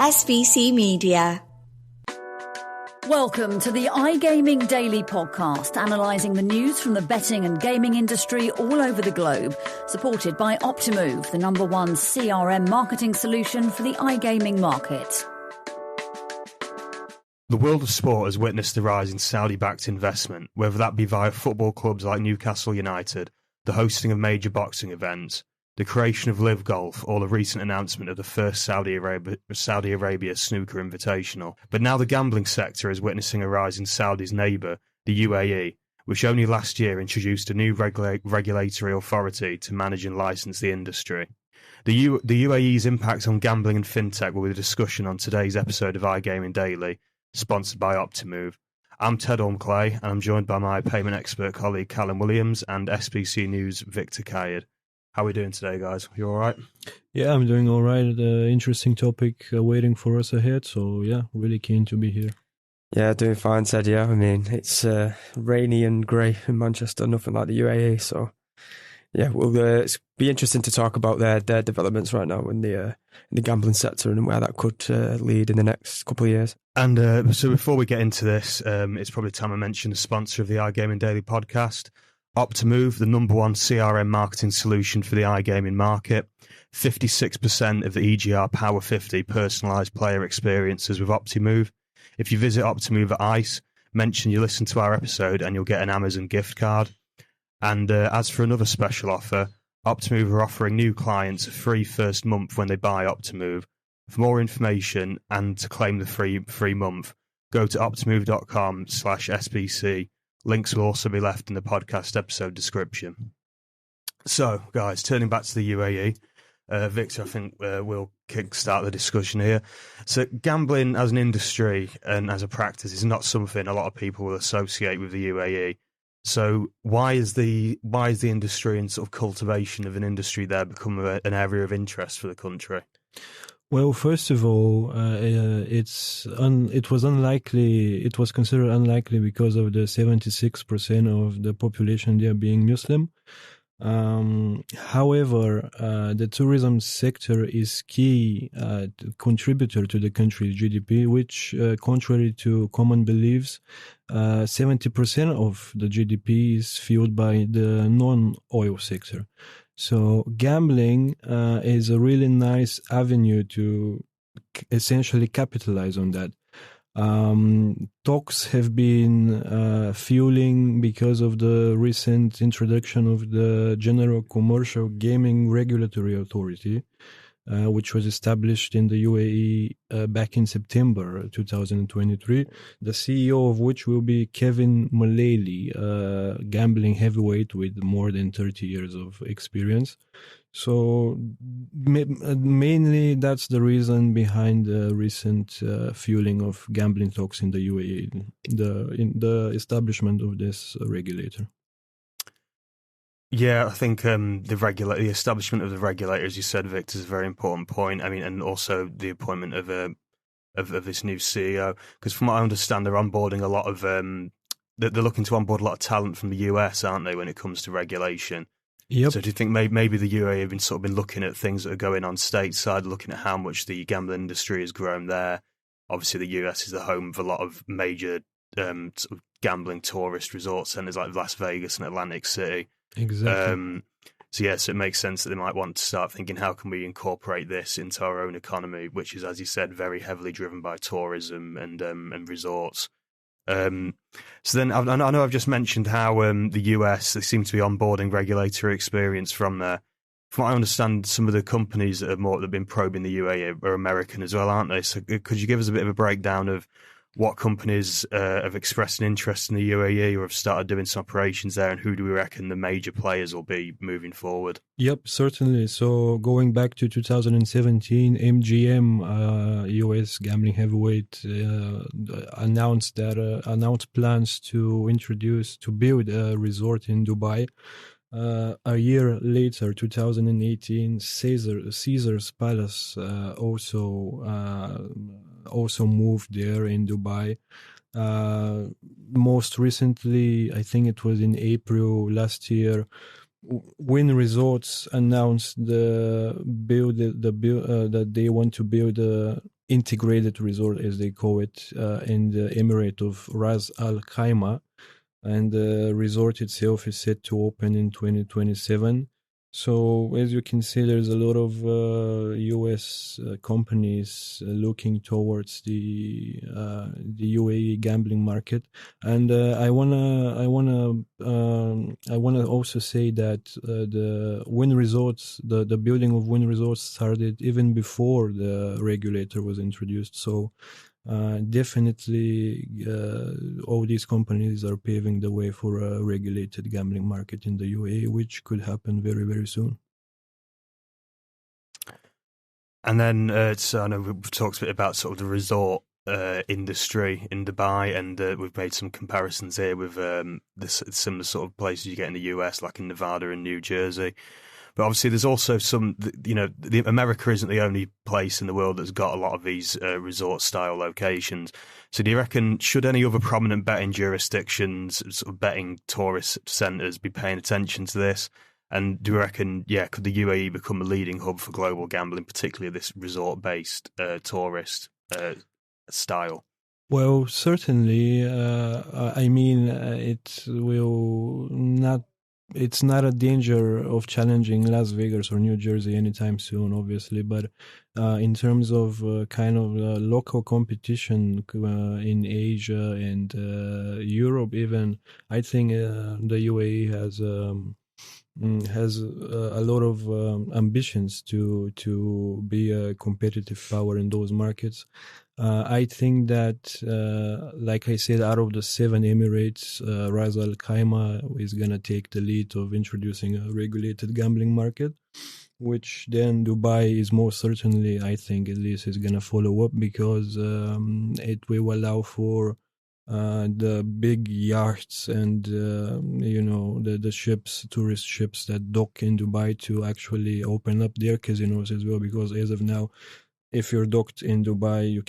SBC Media. Welcome to the iGaming Daily Podcast, analysing the news from the betting and gaming industry all over the globe, supported by Optimove, the #1 CRM marketing solution for the iGaming market. The world of sport has witnessed the rise in Saudi-backed investment, whether that be via football clubs like Newcastle United, the hosting of major boxing events, the creation of LIV Golf, or the recent announcement of the first Saudi Arabia snooker invitational. But now the gambling sector is witnessing a rise in Saudi's neighbour, the UAE, which only last year introduced a new regulatory authority to manage and license the industry. The UAE's impact on gambling and fintech will be the discussion on today's episode of iGaming Daily, sponsored by Optimove. I'm Ted Orme-Claye, and I'm joined by my payment expert colleague Callum Williams and SBC News' Viktor. How are we doing today, guys? You all right? Yeah, I'm doing all right. Interesting topic waiting for us ahead. So, yeah, really keen to be here. Yeah, doing fine, Ted. Yeah, I mean, it's rainy and grey in Manchester, nothing like the UAE. So, yeah, it's be interesting to talk about their developments right now in the gambling sector and where that could lead in the next couple of years. And so before we get into this, it's probably time I mention the sponsor of the iGaming Daily podcast, Optimove, the #1 CRM marketing solution for the iGaming market. 56% of the EGR Power 50 personalised player experiences with Optimove. If you visit Optimove at ICE, mention you listen to our episode and you'll get an Amazon gift card. And as for another special offer, Optimove are offering new clients a free first month when they buy Optimove. For more information and to claim the free month, go to optimove.com/SBC. Links will also be left in the podcast episode description. So, guys, turning back to the UAE, Viktor, I think we'll kickstart the discussion here. So, gambling as an industry and as a practice is not something a lot of people will associate with the UAE. So, why is the industry and sort of cultivation of an industry there become an area of interest for the country? Well, first of all, it was unlikely. It was considered unlikely because of the 76% of the population there being Muslim. However, the tourism sector is key contributor to the country's GDP, which, contrary to common beliefs, 70% of the GDP is fueled by the non-oil sector. So gambling is a really nice avenue to essentially capitalize on that. Talks have been fueling because of the recent introduction of the General Commercial Gaming Regulatory Authority, which was established in the UAE back in September 2023, the CEO of which will be Kevin Mullally, a gambling heavyweight with more than 30 years of experience. So mainly that's the reason behind the recent fueling of gambling talks in the UAE, in the establishment of this regulator. Yeah, I think the establishment of the regulator, as you said, Viktor, is a very important point. I mean, and also the appointment of this new CEO, because from what I understand, they're onboarding a lot of they're looking to onboard a lot of talent from the US, aren't they, when it comes to regulation? Yep. So do you think maybe the UAE have been looking at things that are going on stateside, looking at how much the gambling industry has grown there? Obviously, the US is the home of a lot of major sort of gambling tourist resort centers like Las Vegas and Atlantic City. Exactly. So it makes sense that they might want to start thinking, how can we incorporate this into our own economy, which is, as you said, very heavily driven by tourism and resorts. So then I know I've just mentioned how the US, they seem to be onboarding regulatory experience from there. From what I understand, some of the companies that have been probing the UAE are American as well, aren't they? So could you give us a bit of a breakdown of what companies have expressed an interest in the UAE or have started doing some operations there, and who do we reckon the major players will be moving forward? Yep, certainly. So going back to 2017, MGM, US gambling heavyweight, announced plans to build a resort in Dubai. A year later, 2018, Caesar's Palace also moved there in Dubai. Most recently, I think it was in April last year, WYN Resorts announced that they want to build a integrated resort, as they call it, in the Emirate of Ras Al Khaimah, and the resort itself is set to open in 2027. So, as you can see, there's a lot of U.S. companies looking towards the UAE gambling market, and I wanna also say that the WYN Resorts, the building of WYN Resorts started even before the regulator was introduced. So. Definitely, all these companies are paving the way for a regulated gambling market in the UAE, which could happen very, very soon. And then, so I know we've talked a bit about sort of the resort industry in Dubai, and we've made some comparisons here with the similar sort of places you get in the US, like in Nevada and New Jersey. But obviously, there's also some, America isn't the only place in the world that's got a lot of these resort-style locations. So do you reckon, should any other prominent betting jurisdictions, sort of betting tourist centres, be paying attention to this? And do you reckon, could the UAE become a leading hub for global gambling, particularly this resort-based tourist style? Well, certainly. I mean, it will not. It's not a danger of challenging Las Vegas or New Jersey anytime soon, obviously. But in terms of local competition in Asia and Europe, even, I think the UAE has a lot of ambitions to be a competitive power in those markets. I think that, like I said, out of the 7 Emirates, Ras Al Khaimah is going to take the lead of introducing a regulated gambling market, which then Dubai is most certainly, I think at least, is going to follow up, because it will allow for the big yachts and the ships, tourist ships that dock in Dubai, to actually open up their casinos as well, because as of now, if you're docked in Dubai, you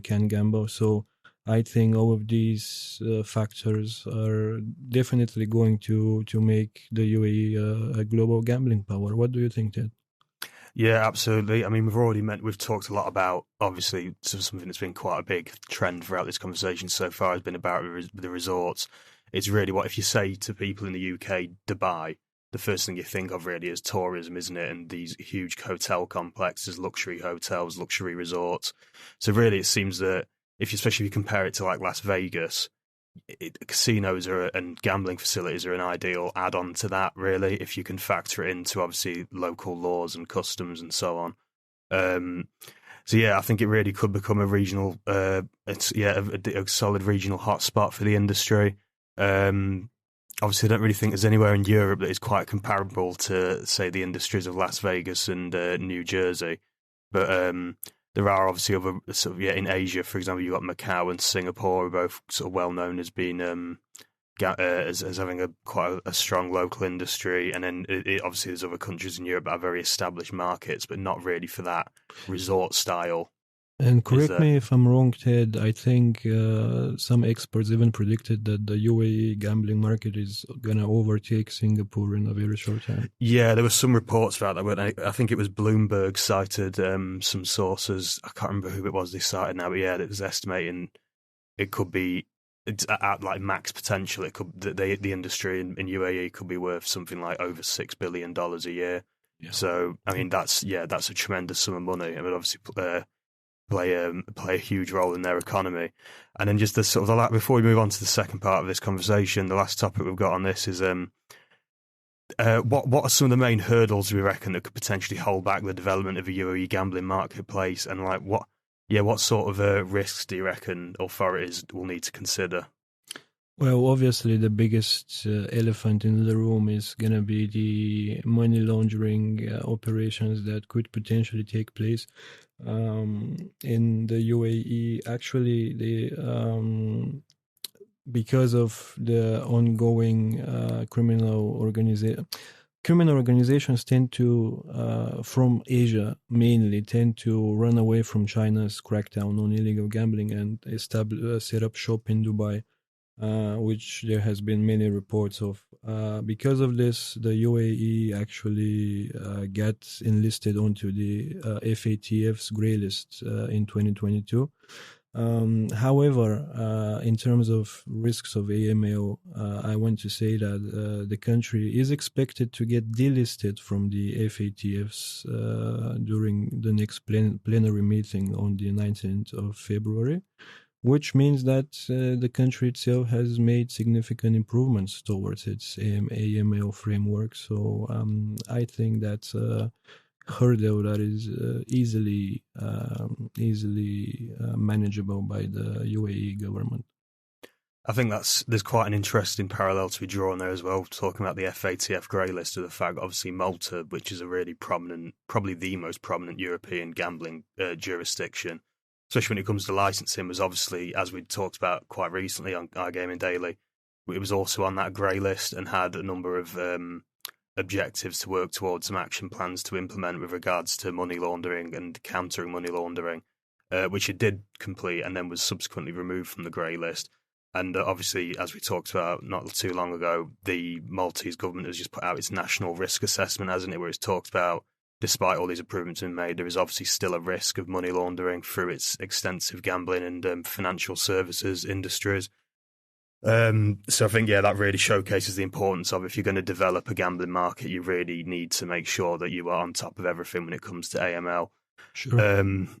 can't gamble. So I think all of these factors are definitely going to make the UAE a global gambling power. What do you think, Ted? Yeah, absolutely. I mean, we've talked a lot about, obviously, something that's been quite a big trend throughout this conversation so far has been about the resorts. It's really if you say to people in the UK, Dubai, the first thing you think of really is tourism, isn't it? And these huge hotel complexes, luxury hotels, luxury resorts. So really it seems that especially if you compare it to like Las Vegas, casinos and gambling facilities are an ideal add-on to that, really, if you can factor it into obviously local laws and customs and so on. So I think it really could become a regional, a solid regional hotspot for the industry. Obviously, I don't really think there's anywhere in Europe that is quite comparable to, say, the industries of Las Vegas and New Jersey. But there are obviously other in Asia, for example, you've got Macau and Singapore, are both sort of well known as being as having quite a strong local industry. And then obviously there's other countries in Europe that have very established markets, but not really for that resort style. And correct me if I'm wrong, Ted, I think some experts even predicted that the UAE gambling market is going to overtake Singapore in a very short time. Yeah, there were some reports about that, but I think it was Bloomberg cited some sources. I can't remember who it was they cited now, but it was estimating it could be at like max potential. It could the industry in UAE could be worth something like over $6 billion a year. Yeah. So, I mean, that's a tremendous sum of money. I mean, obviously, play a huge role in their economy. And then just the sort of before we move on to the second part of this conversation, the last topic we've got on this is what are some of the main hurdles we reckon that could potentially hold back the development of a UAE gambling marketplace, and like what sort of risks do you reckon authorities will need to consider? Well, obviously, the biggest elephant in the room is going to be the money laundering operations that could potentially take place in the UAE. Actually, because of the ongoing criminal organizations tend to, from Asia mainly, tend to run away from China's crackdown on illegal gambling and set up shop in Dubai. which there has been many reports of. Because of this, the UAE actually gets enlisted onto the FATF's grey list in 2022. However, in terms of risks of AML, I want to say that the country is expected to get delisted from the FATFs during the next plenary meeting on the 19th of February, which means that the country itself has made significant improvements towards its AML framework. So I think that's a hurdle that is easily manageable by the UAE government. I think there's quite an interesting parallel to be drawn there as well, talking about the FATF grey list, of the fact, obviously, Malta, which is a really prominent, probably the most prominent European gambling jurisdiction, especially when it comes to licensing, was obviously, as we talked about quite recently on iGaming Daily, it was also on that grey list and had a number of objectives to work towards, some action plans to implement with regards to money laundering and countering money laundering, which it did complete and then was subsequently removed from the grey list. And obviously, as we talked about not too long ago, the Maltese government has just put out its national risk assessment, hasn't it, where it's talked about, despite all these improvements being made, there is obviously still a risk of money laundering through its extensive gambling and financial services industries. So I think, that really showcases the importance of, if you're going to develop a gambling market, you really need to make sure that you are on top of everything when it comes to AML. Sure.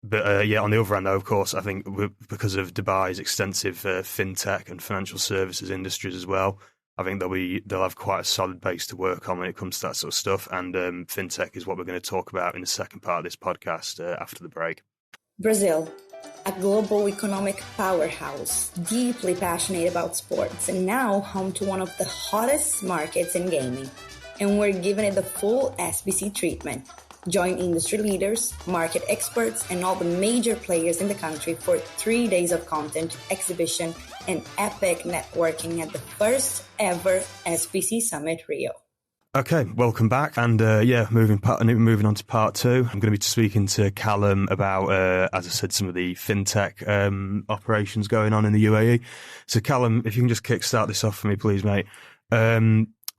But on the other hand, though, of course, I think because of Dubai's extensive fintech and financial services industries as well, I think they'll have quite a solid base to work on when it comes to that sort of stuff. And fintech is what we're going to talk about in the second part of this podcast after the break. Brazil, a global economic powerhouse, deeply passionate about sports, and now home to one of the hottest markets in gaming. And we're giving it the full SBC treatment. Join industry leaders, market experts, and all the major players in the country for 3 days of content, exhibition, and epic networking at the first ever SBC Summit Rio. Okay, welcome back. And moving on to part two. I'm going to be speaking to Callum about, as I said, some of the fintech operations going on in the UAE. So Callum, if you can just kickstart this off for me, please, mate.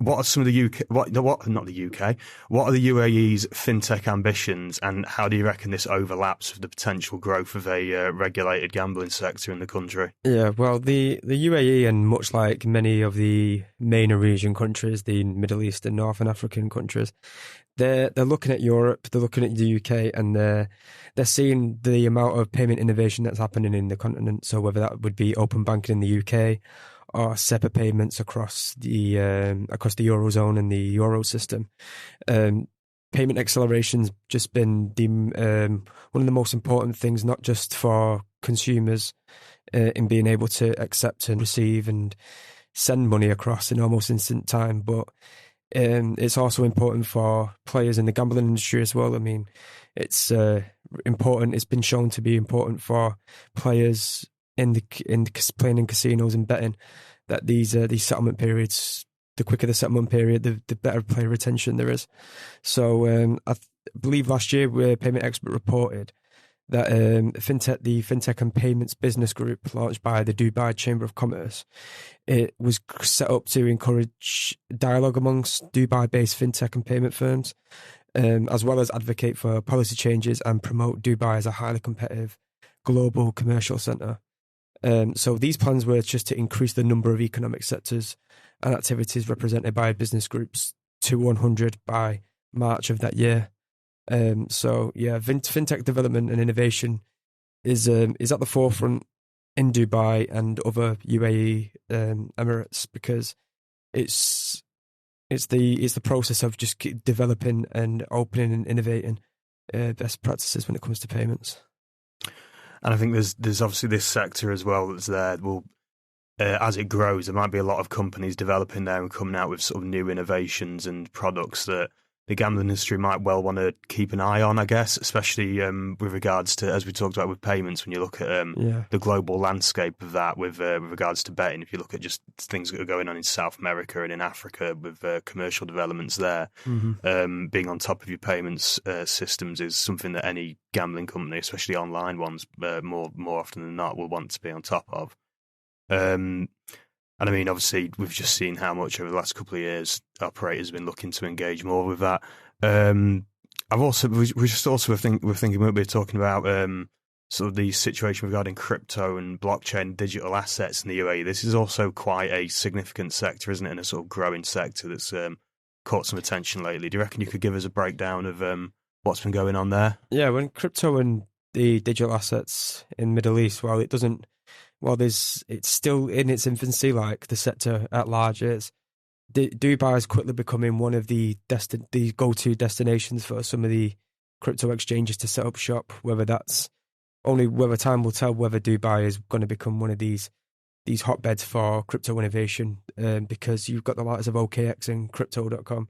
What are some of the UK? What are the UAE's fintech ambitions, and how do you reckon this overlaps with the potential growth of a regulated gambling sector in the country? Yeah, well, the UAE, and much like many of the MENA region countries, the Middle East and Northern African countries, they're looking at Europe, they're looking at the UK, and they're seeing the amount of payment innovation that's happening in the continent. So whether that would be open banking in the UK, or SEPA payments across the Eurozone and the Euro system. Payment acceleration's just been one of the most important things, not just for consumers in being able to accept and receive and send money across in almost instant time, but it's also important for players in the gambling industry as well. I mean, it's important. It's been shown to be important for players in playing in casinos and betting, that these settlement periods, the quicker the settlement period, the better player retention there is. So I believe last year, Payment Expert reported that the fintech and payments business group launched by the Dubai Chamber of Commerce, it was set up to encourage dialogue amongst Dubai-based fintech and payment firms, as well as advocate for policy changes and promote Dubai as a highly competitive global commercial centre. So these plans were just to increase the number of economic sectors and activities represented by business groups to 100 by March of that year. Fintech development and innovation is at the forefront in Dubai and other UAE Emirates, because it's the process of just keep developing and opening and innovating best practices when it comes to payments. And I think there's obviously this sector as well that's there. Well, as it grows, there might be a lot of companies developing there and coming out with sort of new innovations and products that the gambling industry might well want to keep an eye on, I guess, especially with regards to, as we talked about with payments, when you look at the global landscape of that with regards to betting. If you look at just things that are going on in South America and in Africa with commercial developments there, being on top of your payments systems is something that any gambling company, especially online ones, more often than not, will want to be on top of. And I mean, obviously, we've just seen how much over the last couple of years operators have been looking to engage more with that. We're thinking we'll be talking about sort of the situation regarding crypto and blockchain digital assets in the UAE. This is also quite a significant sector, isn't it? And a sort of growing sector that's caught some attention lately. Do you reckon you could give us a breakdown of what's been going on there? Yeah, when crypto and the digital assets in the Middle East, it's still in its infancy, like the sector at large is. Dubai is quickly becoming one of the go-to destinations for some of the crypto exchanges to set up shop. Whether time will tell whether Dubai is going to become one of these hotbeds for crypto innovation, because you've got the likes of OKX and Crypto.com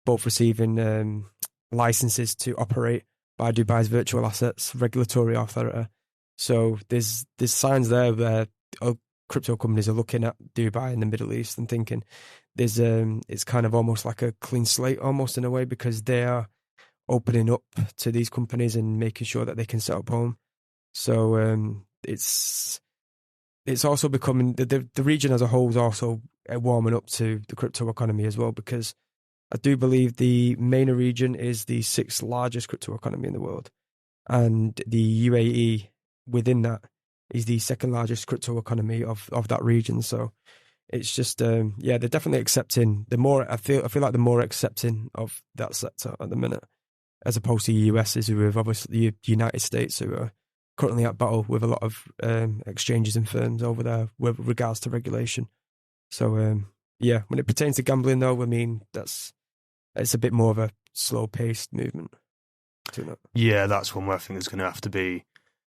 both receiving licenses to operate by Dubai's virtual assets regulatory authority. So there's signs there where crypto companies are looking at Dubai in the Middle East and thinking it's kind of almost like a clean slate, almost in a way, because they are opening up to these companies and making sure that they can set up home. So it's also becoming the region as a whole is also warming up to the crypto economy as well, because I do believe the MENA region is the 6th largest crypto economy in the world, and the UAE within that is the 2nd largest crypto economy of that region. So it's just they're definitely accepting. I feel like the more accepting of that sector at the minute, as opposed to the US, who have obviously the United States, who are currently at battle with a lot of exchanges and firms over there with regards to regulation. So when it pertains to gambling, though, I mean it's a bit more of a slow-paced movement. Yeah, that's one where I think there's going to have to be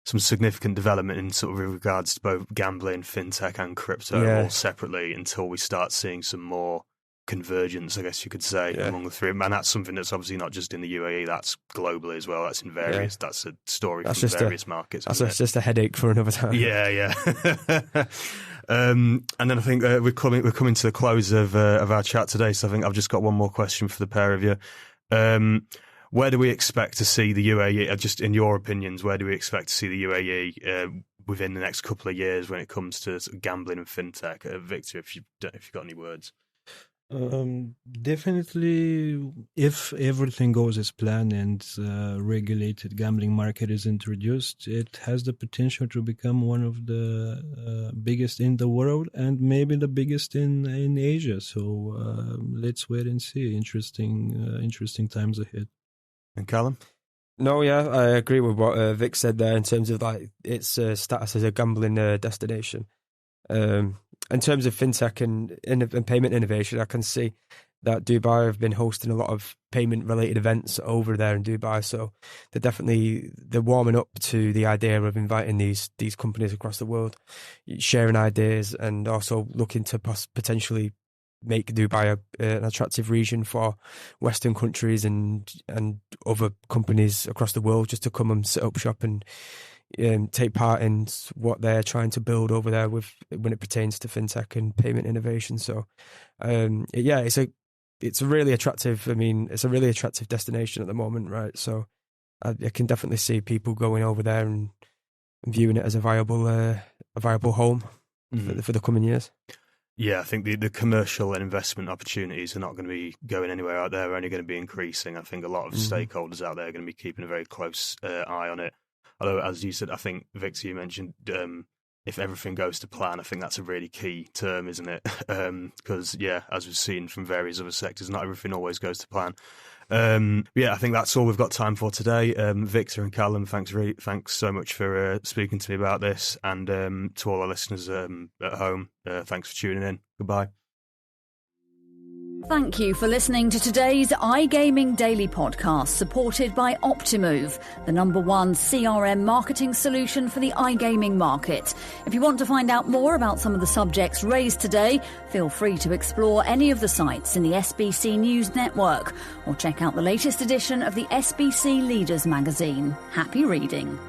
some significant development in sort of regards to both gambling, fintech and crypto all separately until we start seeing some more convergence, I guess you could say, among the three. And that's something that's obviously not just in the UAE, that's globally as well. That's in various, that's a story from various markets. That's just a headache for another time. Yeah. And then I think we're coming to the close of our chat today, so I think I've just got one more question for the pair of you. Where do we expect to see the UAE, just in your opinions, where do we expect to see the UAE within the next couple of years when it comes to sort of gambling and fintech? Viktor, if you've got any words. Definitely, if everything goes as planned and regulated gambling market is introduced, it has the potential to become one of the biggest in the world and maybe the biggest in Asia. So let's wait and see. Interesting times ahead. And Callum? No, I agree with what Vic said there in terms of like its status as a gambling destination. In terms of fintech and payment innovation, I can see that Dubai have been hosting a lot of payment-related events over there in Dubai. So they're warming up to the idea of inviting these companies across the world, sharing ideas, and also looking to potentially make Dubai an attractive region for Western countries and other companies across the world just to come and set up shop and take part in what they're trying to build over there when it pertains to fintech and payment innovation. So it's a really attractive. I mean, it's a really attractive destination at the moment, right? So I can definitely see people going over there and viewing it as a viable home for the coming years. Yeah, I think the commercial and investment opportunities are not going to be going anywhere out there. They're only going to be increasing. I think a lot of stakeholders out there are going to be keeping a very close eye on it. Although, as you said, I think, Viktor, you mentioned if everything goes to plan, I think that's a really key term, isn't it? Because, as we've seen from various other sectors, not everything always goes to plan. I think that's all we've got time for today. Viktor and Callum, thanks so much for speaking to me about this. And to all our listeners at home, thanks for tuning in. Goodbye. Thank you for listening to today's iGaming Daily podcast, supported by Optimove, the #1 CRM marketing solution for the iGaming market. If you want to find out more about some of the subjects raised today, feel free to explore any of the sites in the SBC News Network or check out the latest edition of the SBC Leaders magazine. Happy reading.